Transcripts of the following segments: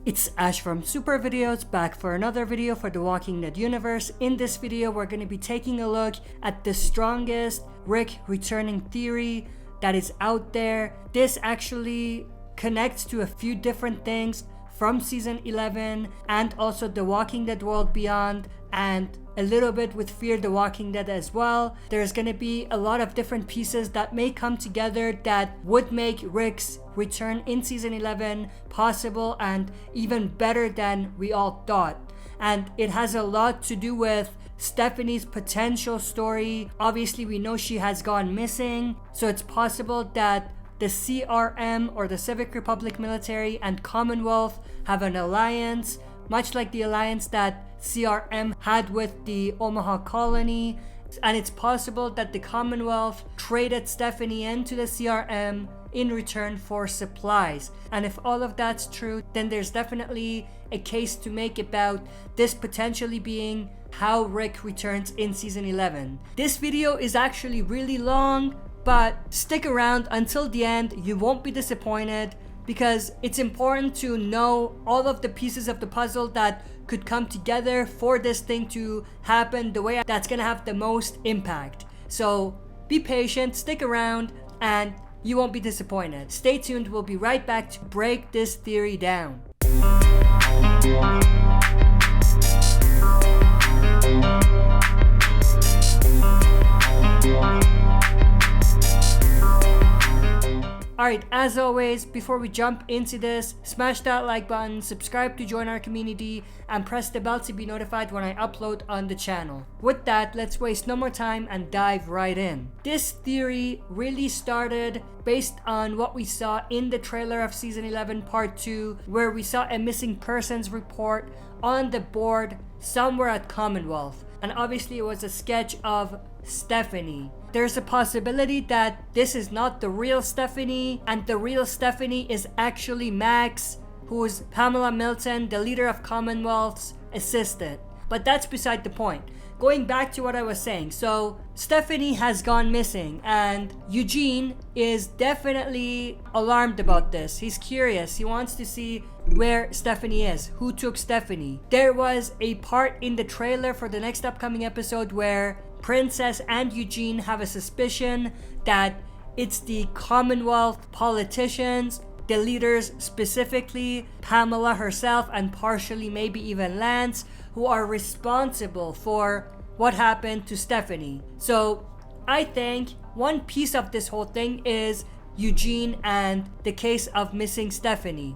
It's Ash from Super Videos, back for another video for the Walking Dead universe. In this video, we're going to be taking a look at the strongest Rick returning theory that is out there. This actually connects to a few different things from season 11 and also the Walking Dead World Beyond, and a little bit with Fear the Walking Dead as well. There's gonna be a lot of different pieces that may come together that would make Rick's return in season 11 possible and even better than we all thought. And it has a lot to do with Stephanie's potential story. Obviously, we know she has gone missing, so it's possible that the CRM, or the Civic Republic military, and Commonwealth have an alliance, much like the alliance that CRM had with the Omaha colony. And it's possible that the Commonwealth traded Stephanie into the CRM in return for supplies. And if all of that's true, then there's definitely a case to make about this potentially being how Rick returns in season 11. This video is actually really long, but stick around until the end. You won't be disappointed, because it's important to know all of the pieces of the puzzle that could come together for this thing to happen the way that's gonna have the most impact. So be patient, stick around, and you won't be disappointed. Stay tuned, we'll be right back to break this theory down. Alright, as always, before we jump into this, smash that like button, subscribe to join our community, and press the bell to be notified when I upload on the channel. With that, let's waste no more time and dive right in. This theory really started based on what we saw in the trailer of season 11 part 2, where we saw a missing persons report on the board somewhere at Commonwealth. And obviously it was a sketch of Stephanie. There's a possibility that this is not the real Stephanie, and the real Stephanie is actually Max, who is Pamela Milton, the leader of Commonwealth's assistant. But that's beside the point. Going back to what I was saying, so Stephanie has gone missing, and Eugene is definitely alarmed about this. He's curious. He wants to see where Stephanie is, who took Stephanie. There was a part in the trailer for the next upcoming episode where Princess and Eugene have a suspicion that it's the Commonwealth politicians, the leaders, specifically Pamela herself and partially maybe even Lance, who are responsible for what happened to Stephanie. So I think one piece of this whole thing is Eugene and the case of missing Stephanie.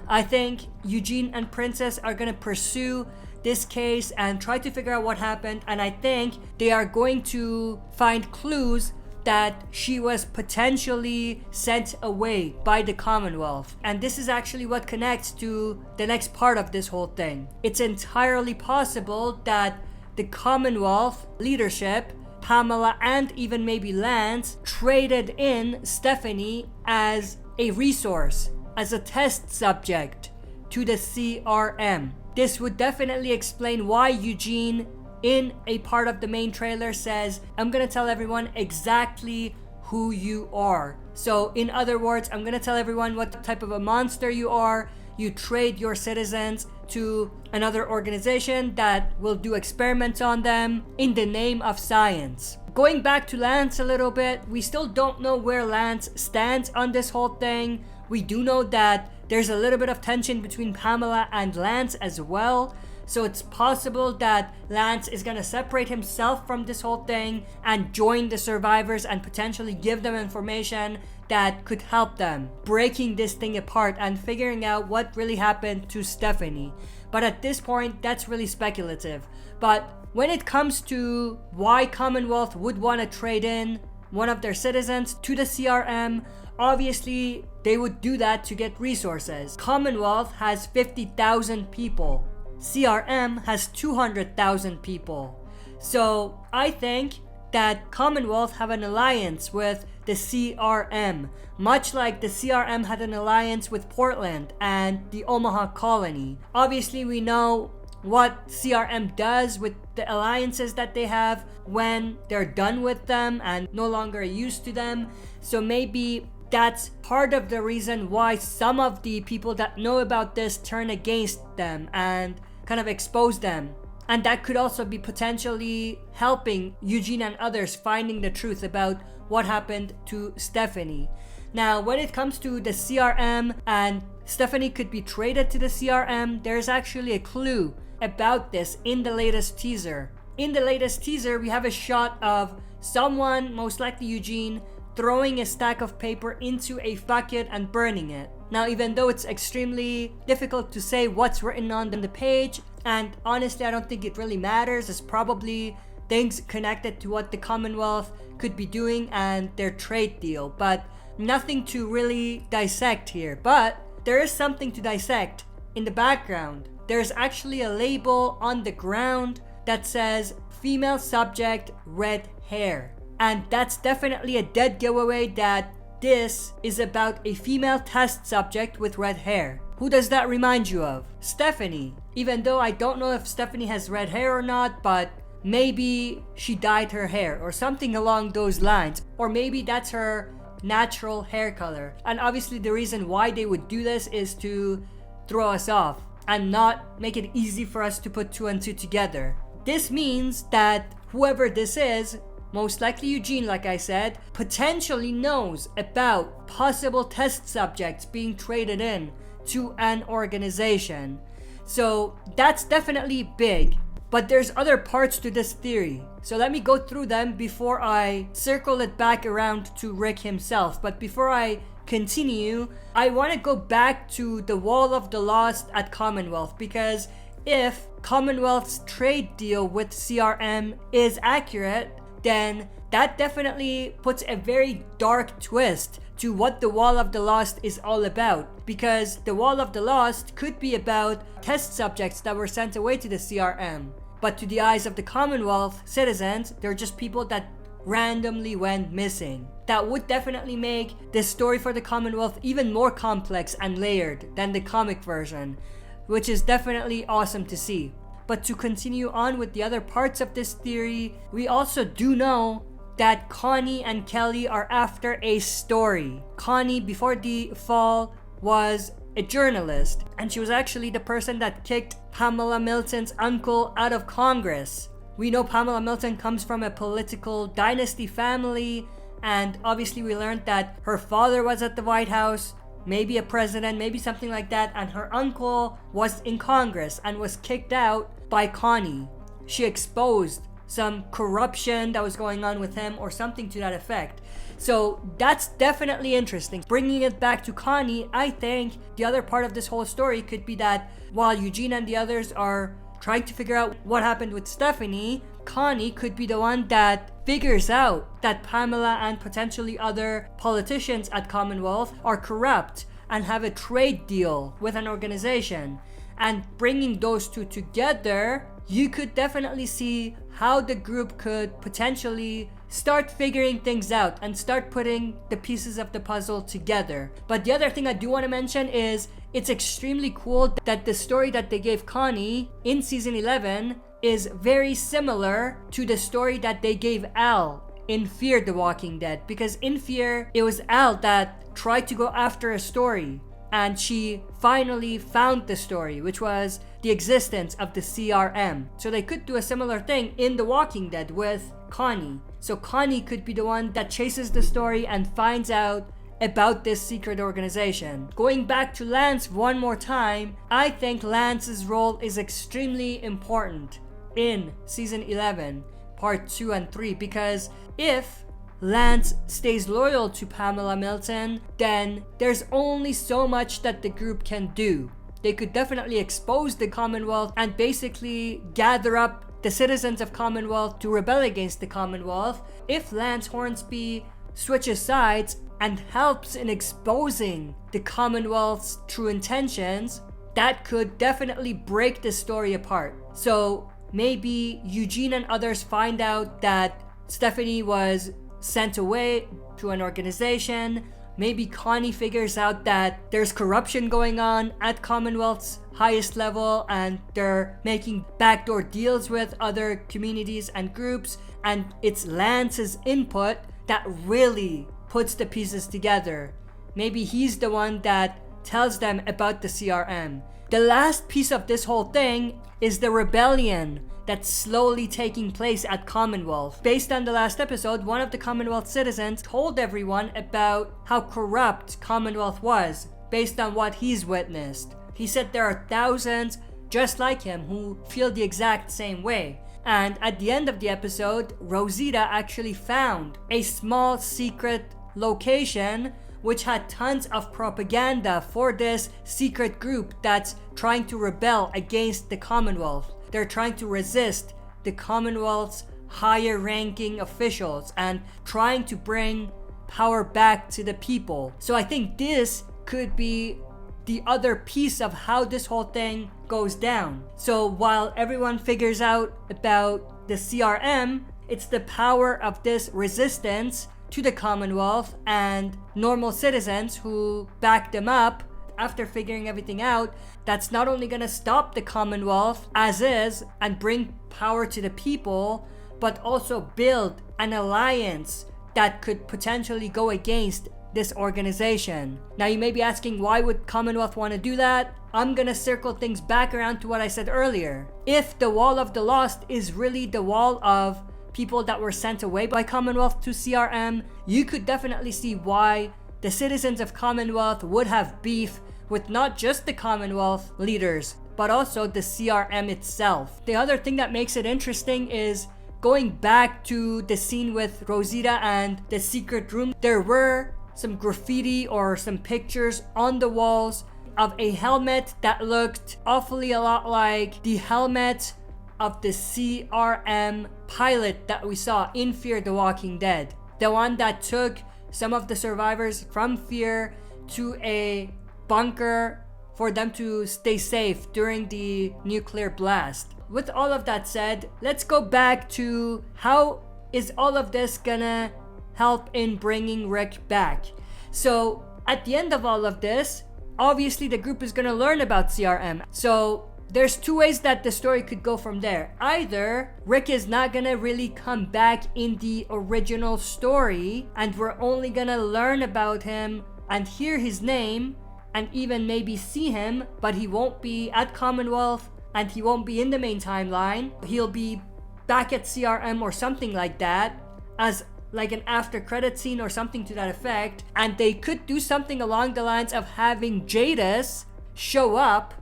I think Eugene and Princess are gonna pursue this case and try to figure out what happened, and I think they are going to find clues that she was potentially sent away by the Commonwealth. And this is actually what connects to the next part of this whole thing. It's entirely possible that the Commonwealth leadership, Pamela and even maybe Lance, traded in Stephanie as a resource, as a test subject to the CRM. This would definitely explain why Eugene, in a part of the main trailer, says, I'm gonna tell everyone exactly who you are. So in other words, I'm gonna tell everyone what type of a monster you are. You trade your citizens to another organization that will do experiments on them in the name of science. Going back to Lance a little bit, we still don't know where Lance stands on this whole thing. We do know that there's a little bit of tension between Pamela and Lance as well. So it's possible that Lance is gonna separate himself from this whole thing and join the survivors and potentially give them information that could help them breaking this thing apart and figuring out what really happened to Stephanie. But at this point, that's really speculative. But when it comes to why Commonwealth would want to trade in one of their citizens to the CRM, obviously they would do that to get resources. Commonwealth has 50,000 people. CRM has 200,000 people. So I think that Commonwealth have an alliance with the CRM, much like the CRM had an alliance with Portland and the Omaha colony. Obviously, we know what CRM does with the alliances that they have when they're done with them and no longer used to them. So maybe that's part of the reason why some of the people that know about this turn against them and kind of expose them. And that could also be potentially helping Eugene and others finding the truth about what happened to Stephanie. Now, when it comes to the CRM and Stephanie could be traded to the CRM, there's actually a clue about this in the latest teaser. In the latest teaser, we have a shot of someone, most likely Eugene, throwing a stack of paper into a bucket and burning it. Now, even though it's extremely difficult to say what's written on the page, and honestly, I don't think it really matters. It's probably things connected to what the Commonwealth could be doing and their trade deal, but nothing to really dissect here. But there is something to dissect in the background. There's actually a label on the ground that says female subject, red hair. And that's definitely a dead giveaway that this is about a female test subject with red hair. Who does that remind you of? Stephanie. Even though I don't know if Stephanie has red hair or not, but maybe she dyed her hair or something along those lines. Or maybe that's her natural hair color. And obviously the reason why they would do this is to throw us off and not make it easy for us to put two and two together. This means that whoever this is, most likely Eugene, like I said, potentially knows about possible test subjects being traded in to an organization. So that's definitely big. But there's other parts to this theory. So let me go through them before I circle it back around to Rick himself. But before I continue, I want to go back to the Wall of the Lost at Commonwealth, because if Commonwealth's trade deal with CRM is accurate, then that definitely puts a very dark twist to what the Wall of the Lost is all about. Because the Wall of the Lost could be about test subjects that were sent away to the CRM. But to the eyes of the Commonwealth citizens, they're just people that randomly went missing. That would definitely make this story for the Commonwealth even more complex and layered than the comic version, which is definitely awesome to see. But to continue on with the other parts of this theory, we also do know that Connie and Kelly are after a story. Connie, before the fall, was a journalist, and she was actually the person that kicked Pamela Milton's uncle out of Congress. We know Pamela Milton comes from a political dynasty family, and obviously we learned that her father was at the White House, maybe a president, maybe something like that, and her uncle was in Congress and was kicked out by Connie. She exposed some corruption that was going on with him or something to that effect. So that's definitely interesting. Bringing it back to Connie, I think the other part of this whole story could be that while Eugene and the others are trying to figure out what happened with Stephanie, Connie could be the one that figures out that Pamela and potentially other politicians at Commonwealth are corrupt and have a trade deal with an organization. And bringing those two together, you could definitely see how the group could potentially start figuring things out and start putting the pieces of the puzzle together. But the other thing I do want to mention is it's extremely cool that the story that they gave Connie in season 11 is very similar to the story that they gave Al in Fear the Walking Dead. Because in Fear, it was Al that tried to go after a story, and she finally found the story, which was the existence of the CRM. So they could do a similar thing in The Walking Dead with Connie. So Connie could be the one that chases the story and finds out about this secret organization. Going back to Lance one more time, I think Lance's role is extremely important in season 11, part 2 and 3, because if Lance stays loyal to Pamela Milton, then there's only so much that the group can do. They could definitely expose the Commonwealth and basically gather up the citizens of Commonwealth to rebel against the Commonwealth. If Lance Hornsby switches sides and helps in exposing the Commonwealth's true intentions, that could definitely break the story apart. So maybe Eugene and others find out that Stephanie was sent away to an organization. Maybe Connie figures out that there's corruption going on at Commonwealth's highest level and they're making backdoor deals with other communities and groups, and it's Lance's input that really puts the pieces together maybe he's the one that tells them about the CRM. The last piece of this whole thing is the rebellion that's slowly taking place at Commonwealth. Based on the last episode, one of the Commonwealth citizens told everyone about how corrupt Commonwealth was based on what he's witnessed. He said there are thousands just like him who feel the exact same way. And at the end of the episode, Rosita actually found a small secret location which had tons of propaganda for this secret group that's trying to rebel against the Commonwealth. They're trying to resist the Commonwealth's higher ranking officials and trying to bring power back to the people. So I think this could be the other piece of how this whole thing goes down. So while everyone figures out about the CRM, it's the power of this resistance to the Commonwealth and normal citizens who back them up after figuring everything out that's not only going to stop the Commonwealth as is and bring power to the people, but also build an alliance that could potentially go against this organization. Now you may be asking, why would Commonwealth want to do that? I'm gonna circle things back around to what I said earlier. If the Wall of the Lost is really the wall of people that were sent away by Commonwealth to CRM, you could definitely see why the citizens of Commonwealth would have beef with not just the Commonwealth leaders, but also the CRM itself. The other thing that makes it interesting is going back to the scene with Rosita and the secret room. There were some graffiti or some pictures on the walls of a helmet that looked awfully a lot like the helmet of the CRM pilot that we saw in Fear the Walking Dead. The one that took some of the survivors from Fear to a bunker for them to stay safe during the nuclear blast. With all of that said, let's go back to how is all of this gonna help in bringing Rick back. So at the end of all of this, obviously the group is gonna learn about CRM. So there's two ways that the story could go from there. Either Rick is not gonna really come back in the original story and we're only gonna learn about him and hear his name and even maybe see him, but he won't be at Commonwealth and he won't be in the main timeline. He'll be back at CRM or something like that as like an after credit scene or something to that effect. And they could do something along the lines of having Jadis show up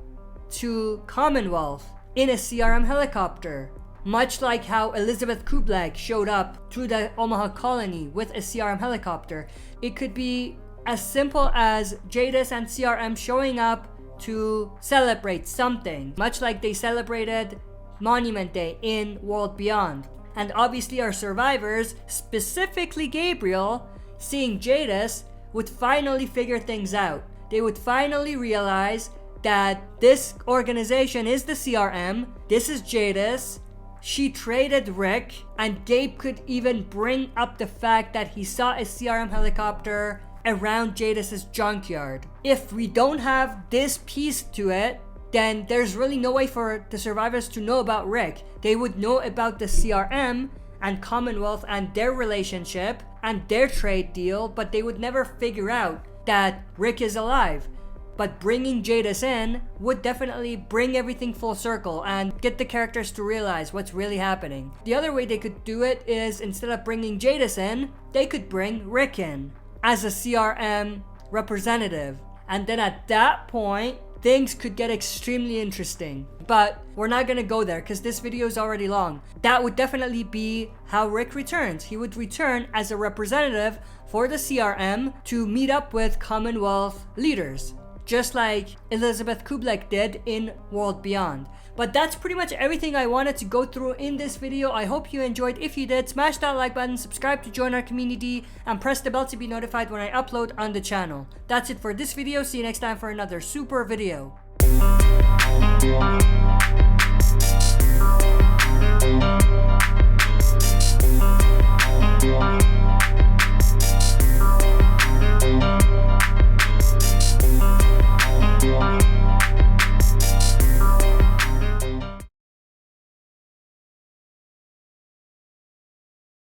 to Commonwealth in a CRM helicopter, much like how Elizabeth Kublik showed up to the Omaha colony with a CRM helicopter. It could be as simple as Jadis and CRM showing up to celebrate something, much like they celebrated Monument Day in World Beyond. And obviously our survivors, specifically Gabriel, seeing Jadis, would finally figure things out. They would finally realize that this organization is the CRM, this is Jadis, she traded Rick, and Gabe could even bring up the fact that he saw a CRM helicopter around Jadis's junkyard. If we don't have this piece to it, then there's really no way for the survivors to know about Rick. They would know about the CRM and Commonwealth and their relationship and their trade deal, but they would never figure out that Rick is alive. But bringing Jadis in would definitely bring everything full circle and get the characters to realize what's really happening. The other way they could do it is, instead of bringing Jadis in, they could bring Rick in as a CRM representative. And then at that point, things could get extremely interesting. But we're not gonna go there because this video is already long. That would definitely be how Rick returns. He would return as a representative for the CRM to meet up with Commonwealth leaders, just like Elizabeth Kublik did in World Beyond. But that's pretty much everything I wanted to go through in this video. I hope you enjoyed. If you did, smash that like button, subscribe to join our community, and press the bell to be notified when I upload on the channel. That's it for this video. See you next time for another super video.